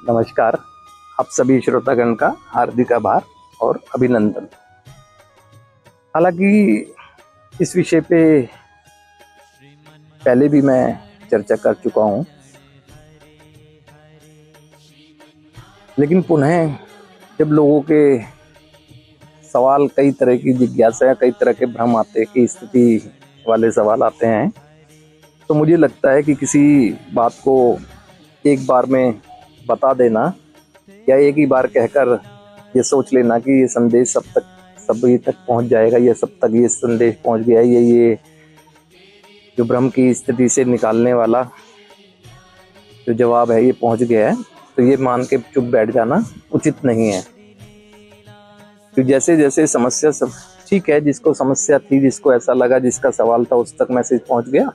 नमस्कार। आप सभी श्रोतागण का हार्दिक आभार और अभिनंदन। हालांकि इस विषय पे पहले भी मैं चर्चा कर चुका हूँ, लेकिन पुनः जब लोगों के सवाल, कई तरह की जिज्ञासा, कई तरह के भ्रम आते की स्थिति वाले सवाल आते हैं, तो मुझे लगता है कि किसी बात को एक बार में बता देना या एक ही बार कहकर ये सोच लेना कि ये संदेश सभी तक पहुंच जाएगा, या सब तक ये संदेश पहुंच गया, ये जो भ्रम की स्थिति से निकालने वाला जो जवाब है ये पहुंच गया है, तो ये मान के चुप बैठ जाना उचित नहीं है। तो जैसे जैसे समस्या सब ठीक है, जिसको समस्या थी, जिसको ऐसा लगा, जिसका सवाल था उस तक मैसेज पहुंच गया,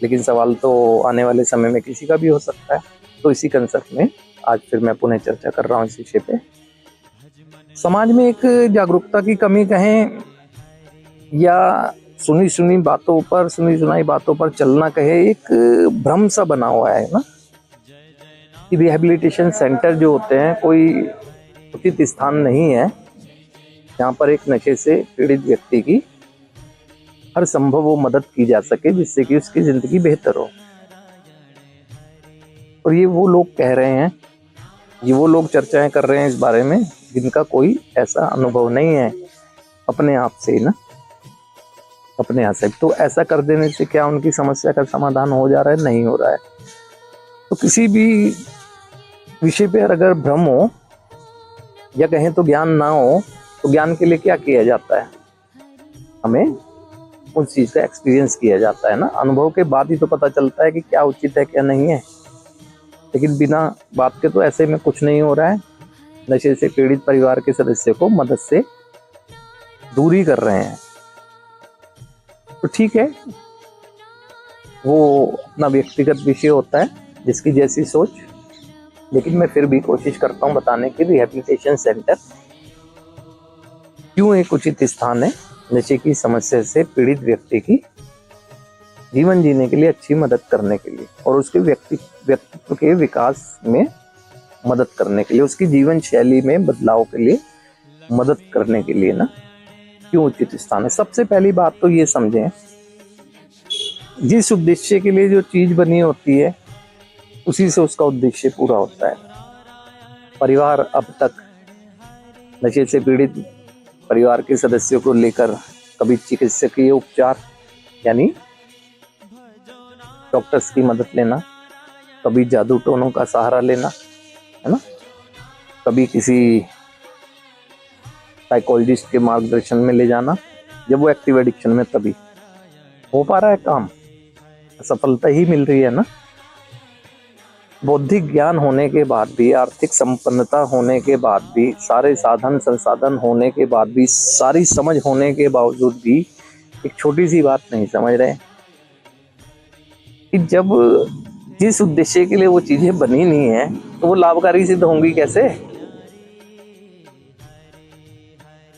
लेकिन सवाल तो आने वाले समय में किसी का भी हो सकता है। तो इसी कंसेप्ट में आज फिर मैं पुनः चर्चा कर रहा हूँ इस विषय पे। समाज में एक जागरूकता की कमी कहें या सुनी सुनाई बातों पर चलना कहे, एक भ्रम सा बना हुआ है ना कि रिहैबिलिटेशन सेंटर जो होते हैं कोई उचित स्थान नहीं है जहाँ पर एक नशे से पीड़ित व्यक्ति की हर संभव वो मदद की जा सके, जिससे कि उसकी जिंदगी बेहतर हो। और ये वो लोग कह रहे हैं, ये वो लोग चर्चाएं कर रहे हैं इस बारे में जिनका कोई ऐसा अनुभव नहीं है अपने आप से ना, अपने यहाँ से। तो ऐसा कर देने से क्या उनकी समस्या का समाधान हो जा रहा है? नहीं हो रहा है। तो किसी भी विषय पे अगर भ्रम हो या कहें तो ज्ञान ना हो, तो ज्ञान के लिए क्या किया जाता है? हमें उस चीज का एक्सपीरियंस किया जाता है ना। अनुभव के बाद ही तो पता चलता है कि क्या उचित है क्या नहीं है। लेकिन बिना बात के तो ऐसे में कुछ नहीं हो रहा है। नशे से पीड़ित परिवार के सदस्य को मदद से दूरी कर रहे हैं। तो ठीक है, वो अपना व्यक्तिगत विषय होता है, जिसकी जैसी सोच। लेकिन मैं फिर भी कोशिश करता हूँ बताने की, रिहैबिलिटेशन सेंटर क्यों एक उचित स्थान है नशे की समस्या से पीड़ित व्यक्ति की जीवन जीने के लिए, अच्छी मदद करने के लिए, और उसके व्यक्तित्व के विकास में मदद करने के लिए, उसकी जीवन शैली में बदलाव के लिए मदद करने के लिए ना, क्यों उचित स्थान है। सबसे पहली बात तो ये समझें, जिस उद्देश्य के लिए जो चीज बनी होती है उसी से उसका उद्देश्य पूरा होता है। परिवार अब तक नशे से पीड़ित परिवार के सदस्यों को लेकर कभी चिकित्सकीय उपचार यानी डॉक्टर्स की मदद लेना, कभी जादू टोनों का सहारा लेना, है ना, कभी किसी साइकोलॉजिस्ट के मार्गदर्शन में ले जाना, जब वो एक्टिव एडिक्शन में, तभी हो पा रहा है काम, सफलता ही मिल रही है ना। बौद्धिक ज्ञान होने के बाद भी, आर्थिक संपन्नता होने के बाद भी, सारे साधन संसाधन होने के बाद भी, सारी समझ होने के बावजूद भी एक छोटी सी बात नहीं समझ रहे कि जब जिस उद्देश्य के लिए वो चीजें बनी नहीं है तो वो लाभकारी सिद्ध होंगी कैसे?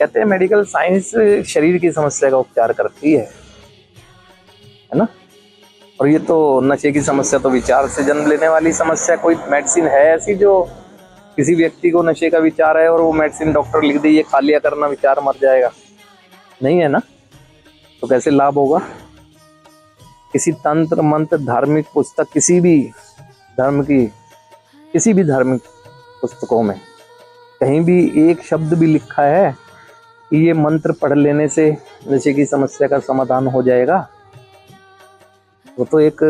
कहते हैं मेडिकल साइंस शरीर की समस्या का उपचार करती है ना। और ये तो नशे की समस्या तो विचार से जन्म लेने वाली समस्या। कोई मेडिसिन है ऐसी जो किसी व्यक्ति को नशे का विचार है और वो मेडिसिन डॉक्टर लिख दे, ये खा लिया करना, विचार मर जाएगा? नहीं है ना। तो कैसे लाभ होगा? किसी तंत्र मंत्र धार्मिक पुस्तक, किसी भी धार्मिक पुस्तकों में कहीं भी एक शब्द भी लिखा है कि ये मंत्र पढ़ लेने से नशे की समस्या का समाधान हो जाएगा? वो तो एक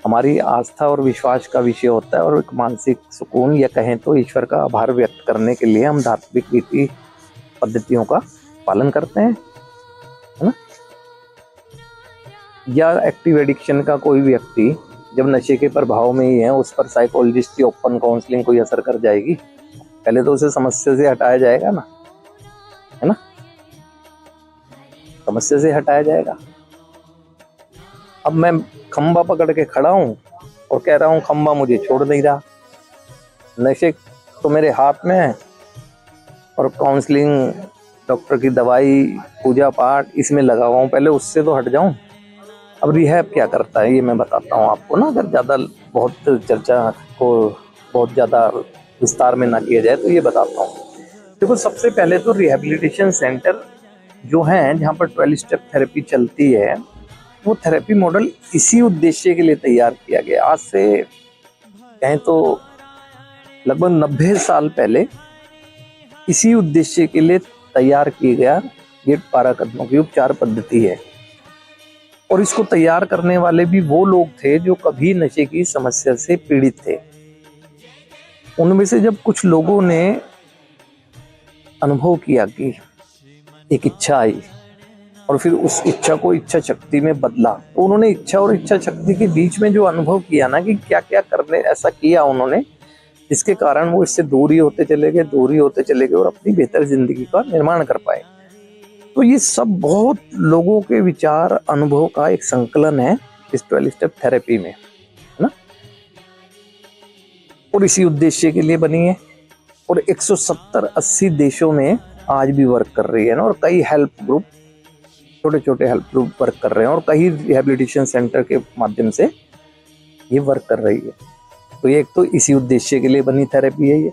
हमारी आस्था और विश्वास का विषय होता है, और एक मानसिक सुकून या कहें तो ईश्वर का आभार व्यक्त करने के लिए हम धार्मिक रीति पद्धतियों का पालन करते हैं, है ना। या एक्टिव एडिक्शन का कोई व्यक्ति जब नशे के प्रभाव में ही है, उस पर साइकोलॉजिस्ट की ओपन काउंसलिंग कोई असर कर जाएगी? पहले तो उसे समस्या से हटाया जाएगा ना, है ना, समस्या से हटाया जाएगा। अब मैं खंबा पकड़ के खड़ा हूँ और कह रहा हूँ खंबा मुझे छोड़ नहीं रहा, नशे तो मेरे हाथ में है, और काउंसलिंग, डॉक्टर की दवाई, पूजा पाठ, इसमें लगा हुआ हूँ, पहले उससे तो हट जाऊँ। अब रिहैब क्या करता है ये मैं बताता हूँ आपको ना, अगर ज़्यादा बहुत चर्चा को बहुत ज़्यादा विस्तार में ना किया जाए तो ये बताता हूँ। देखो, सबसे पहले तो रिहैबिलिटेशन सेंटर जो हैं जहाँ पर 12 स्टेप थेरेपी चलती है, वो थेरेपी मॉडल इसी उद्देश्य के लिए तैयार किया गया। आज से कहें तो लगभग 90 साल पहले इसी उद्देश्य के लिए तैयार किया गया ये 12 कदमों की उपचार पद्धति है। और इसको तैयार करने वाले भी वो लोग थे जो कभी नशे की समस्या से पीड़ित थे। उनमें से जब कुछ लोगों ने अनुभव किया कि एक इच्छा आई और फिर उस इच्छा को इच्छा शक्ति में बदला, तो उन्होंने इच्छा और इच्छा शक्ति के बीच में जो अनुभव किया ना कि क्या क्या करने ऐसा किया उन्होंने, जिसके कारण वो इससे दूर ही होते चले गए और अपनी बेहतर जिंदगी का निर्माण कर पाए। तो ये सब बहुत लोगों के विचार अनुभव का एक संकलन है इस 12 स्टेप थेरेपी में, है ना। और इसी उद्देश्य के लिए बनी है और 170-80 देशों में आज भी वर्क कर रही है ना। और कई हेल्प ग्रुप, छोटे छोटे हेल्प ग्रुप वर्क कर रहे हैं और कई रिहैबिलिटेशन सेंटर के माध्यम से ये वर्क कर रही है। तो ये एक तो इसी उद्देश्य के लिए बनी थेरेपी है ये।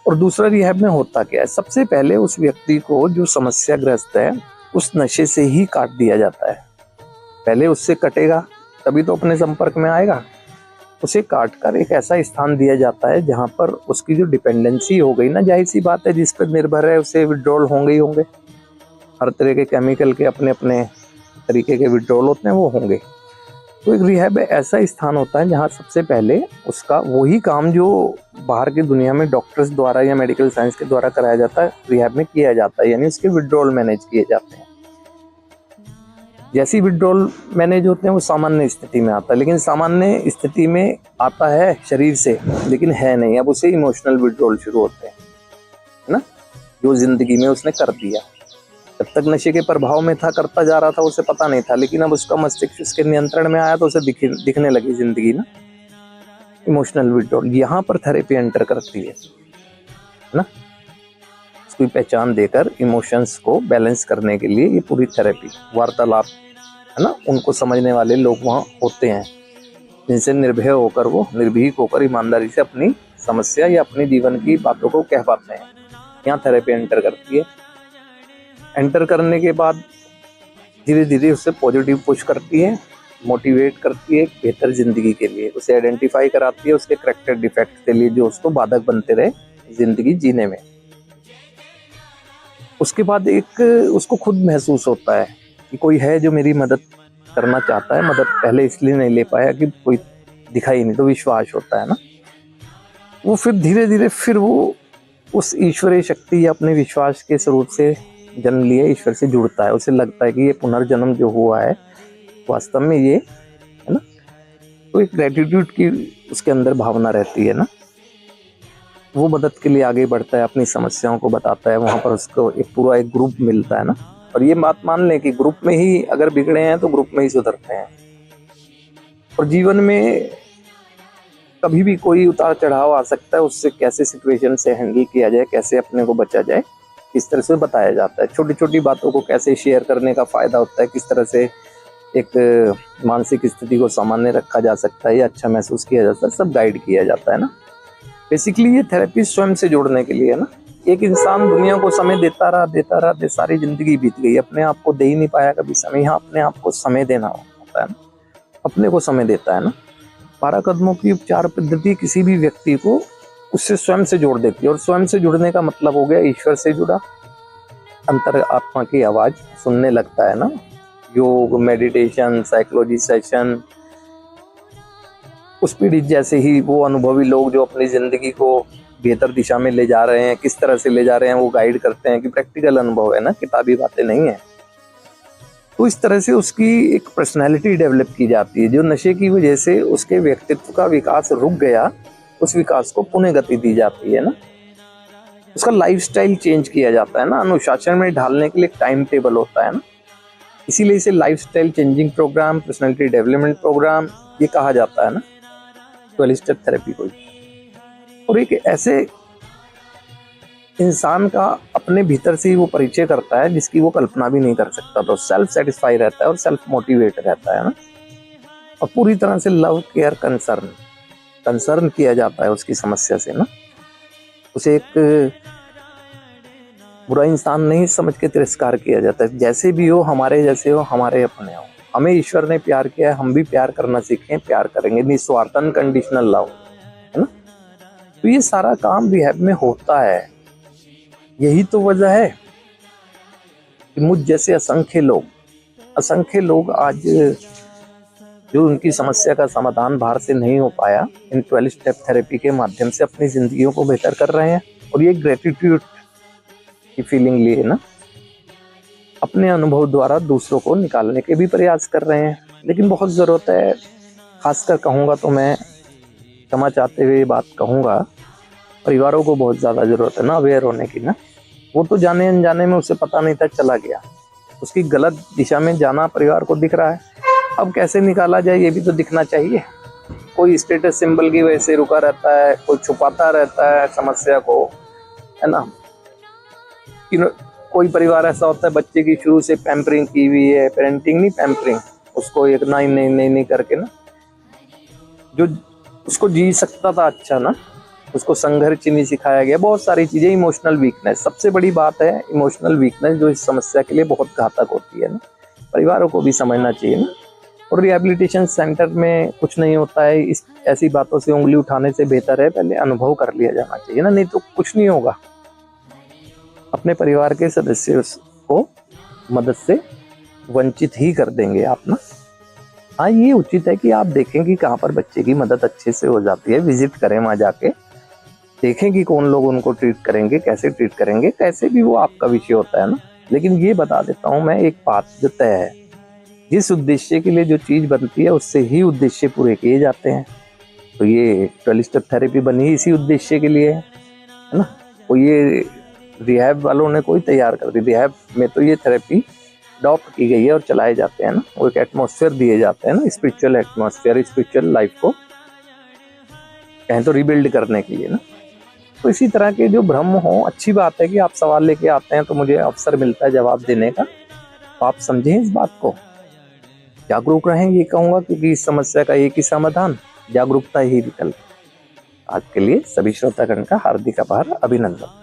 और दूसरा, रिहैब में होता क्या है, सबसे पहले उस व्यक्ति को जो समस्याग्रस्त है उस नशे से ही काट दिया जाता है। पहले उससे कटेगा तभी तो अपने संपर्क में आएगा। उसे काट कर एक ऐसा स्थान दिया जाता है जहाँ पर उसकी जो डिपेंडेंसी हो गई ना, जाहिर सी बात है जिस पर निर्भर है उसे विड्रॉल होंगे ही होंगे। हर तरह के केमिकल के अपने अपने तरीके के विड्रॉल होते हैं, वो होंगे। तो एक रिहैब ऐसा स्थान होता है जहाँ सबसे पहले उसका वही काम जो बाहर की दुनिया में डॉक्टर्स द्वारा या मेडिकल साइंस के द्वारा कराया जाता है, रिहैब में किया जाता है, यानी उसके विड्रॉल मैनेज किए जाते हैं। जैसी विड्रॉल मैनेज होते हैं वो सामान्य स्थिति में आता है, लेकिन सामान्य स्थिति में आता है शरीर से लेकिन है नहीं। अब उसे इमोशनल विड्रॉल शुरू होते हैं, है ना, जो जिंदगी में उसने कर दिया। जब तक नशे के प्रभाव में था, करता जा रहा था, उसे पता नहीं था, लेकिन अब उसका मस्तिष्क उसके नियंत्रण में आया तो उसे दिखने लगी जिंदगी ना, इमोशनल विड्रॉल। यहाँ पर थेरेपी एंटर करती है ना, उसकी पहचान देकर इमोशंस को बैलेंस करने के लिए ये पूरी थेरेपी, वार्तालाप, है ना, उनको समझने वाले लोग वहाँ होते हैं जिनसे निर्भय होकर वो निर्भीक होकर ईमानदारी से अपनी समस्या या अपनी जीवन की बातों को कह पाते हैं। यहाँ थेरेपी एंटर करती है। एंटर करने के बाद धीरे धीरे उससे पॉजिटिव पुश करती है, मोटिवेट करती है बेहतर जिंदगी के लिए, उसे आइडेंटिफाई कराती है उसके करैक्टर डिफेक्ट के लिए जो उसको बाधक बनते रहे जिंदगी जीने में। उसके बाद एक उसको खुद महसूस होता है कि कोई है जो मेरी मदद करना चाहता है। मदद पहले इसलिए नहीं ले पाया कि कोई दिखाई नहीं, तो विश्वास होता है ना। वो फिर धीरे धीरे फिर वो उस ईश्वरीय शक्ति या अपने विश्वास के स्वरूप से जन्म लिए ईश्वर से जुड़ता है। उसे लगता है कि ये पुनर्जन्म जो हुआ है वास्तव में ये, है ना। तो एक ग्रेटिट्यूड की उसके अंदर भावना रहती है ना। वो मदद के लिए आगे बढ़ता है, अपनी समस्याओं को बताता है। वहाँ पर उसको एक पूरा एक ग्रुप मिलता है ना। और ये बात मान लें कि ग्रुप में ही अगर बिगड़े हैं तो ग्रुप में ही सुधरते हैं। और जीवन में कभी भी कोई उतार चढ़ाव आ सकता है, उससे कैसे सिचुएशन से हैंडल किया जाए, कैसे अपने को बचा जाए, किस तरह से बताया जाता है। छोटी छोटी बातों को कैसे शेयर करने का फायदा होता है, किस तरह से एक मानसिक स्थिति को सामान्य रखा जा सकता है या अच्छा महसूस किया जाता है, सब गाइड किया जाता है ना। बेसिकली ये थेरेपी स्वयं से जुड़ने के लिए है ना। एक इंसान दुनिया को समय देता रहा, सारी जिंदगी बीत गई, अपने आप को दे ही नहीं पाया कभी समय। यहाँ अपने आप को समय देना होता है ना, अपने को समय देता है ना। 12 कदमों की उपचार पद्धति किसी भी व्यक्ति को उससे स्वयं से जोड़ देती है। और स्वयं से जुड़ने का मतलब हो गया ईश्वर से जुड़ा, अंतर आत्मा की आवाज सुनने लगता है ना। योग, मेडिटेशन, साइकोलॉजी सेशन, उस पीढ़ी जैसे ही वो अनुभवी लोग जो अपनी जिंदगी को बेहतर दिशा में ले जा रहे हैं, किस तरह से ले जा रहे हैं वो गाइड करते हैं कि प्रैक्टिकल अनुभव है ना, किताबी बातें नहीं है। तो इस तरह से उसकी एक पर्सनैलिटी डेवलप की जाती है। जो नशे की वजह से उसके व्यक्तित्व का विकास रुक गया, उस विकास को पुनः गति दी जाती है ना। उसका लाइफस्टाइल चेंज किया जाता है ना। अनुशासन में ढालने के लिए टाइम टेबल होता है ना। इसीलिए इसे lifestyle changing program, personality development program ये कहा जाता है ना, 12 स्टेप थेरेपी को। और एक ऐसे इंसान का अपने भीतर से ही वो परिचय करता है जिसकी वो कल्पना भी नहीं कर सकता। तो सेल्फ सेटिस्फाई रहता है और सेल्फ मोटिवेट रहता है ना। और पूरी तरह से लव, केयर, कंसर्न, कंसर्न किया जाता है उसकी समस्या से ना, उसे एक बुरा इंसान नहीं समझ के तिरस्कार किया जाता है। जैसे भी हो, हमारे जैसे हो, हमारे अपने हो। हमें ईश्वर ने प्यार किया है, हम भी प्यार करना सीखें, प्यार करेंगे, निस्वार्थ अनकंडीशनल लव, है ना। तो ये सारा काम रिहैब में होता है। यही तो वजह है कि मुझ जैसे असंख्य लोग आज जो उनकी समस्या का समाधान बाहर से नहीं हो पाया, इन 12 स्टेप थेरेपी के माध्यम से अपनी जिंदगियों को बेहतर कर रहे हैं। और ये ग्रेटिट्यूड की फीलिंग लिए ना, अपने अनुभव द्वारा दूसरों को निकालने के भी प्रयास कर रहे हैं। लेकिन बहुत ज़रूरत है, खासकर कहूँगा तो मैं क्षमा चाहते हुए ये बात कहूँगा, परिवारों को बहुत ज़्यादा ज़रूरत है ना अवेयर होने की ना। वो तो जाने अनजाने में उसे पता नहीं था, चला गया, उसकी गलत दिशा में जाना परिवार को दिख रहा है। अब कैसे निकाला जाए ये भी तो दिखना चाहिए। कोई स्टेटस सिंबल की वजह से रुका रहता है, कोई छुपाता रहता है समस्या को, है ना। कोई परिवार ऐसा होता है बच्चे की शुरू से पैम्परिंग की हुई है, पेरेंटिंग नहीं पैम्परिंग, उसको एक नहीं करके ना, जो उसको जी सकता था अच्छा ना, उसको संघर्ष नहीं सिखाया गया। बहुत सारी चीजें, इमोशनल वीकनेस सबसे बड़ी बात है, इमोशनल वीकनेस जो इस समस्या के लिए बहुत घातक होती है ना, परिवारों को भी समझना चाहिए ना। और रिहैबिलिटेशन सेंटर में कुछ नहीं होता है, इस ऐसी बातों से उंगली उठाने से बेहतर है पहले अनुभव कर लिया जाना चाहिए ना, नहीं तो कुछ नहीं होगा। अपने परिवार के सदस्य को मदद से वंचित ही कर देंगे आप ना। हाँ, ये उचित है कि आप देखें कि कहाँ पर बच्चे की मदद अच्छे से हो जाती है, विजिट करें वहाँ जाके, देखें कि कौन लोग उनको ट्रीट करेंगे, कैसे ट्रीट करेंगे, कैसे भी वो आपका विषय होता है ना। लेकिन ये बता देता हूँ मैं एक बात जो तय है, जिस उद्देश्य के लिए जो चीज़ बनती है उससे ही उद्देश्य पूरे किए जाते हैं। तो ये 12 स्टेप थेरेपी बनी ही इसी उद्देश्य के लिए है ना। तो ये रिहैब वालों ने कोई तैयार कर दी, रिहैब में तो ये थेरेपी अडॉप्ट की गई है और चलाए जाते हैं ना। वो एक एटमॉस्फेयर दिए जाते हैं ना, स्पिरिचुअल एटमॉस्फेयर, स्पिरिचुअल लाइफ को कहें तो रिबिल्ड करने के लिए ना। तो इसी तरह के जो भ्रम हो, अच्छी बात है कि आप सवाल लेके आते हैं तो मुझे अवसर मिलता है जवाब देने का। तो आप समझें इस बात को, जागरूक रहें ये कहूँगा, क्योंकि इस समस्या का एक ही समाधान, जागरूकता ही विकल्प। आज के लिए सभी श्रोतागण का हार्दिक आभार, अभिनंदन।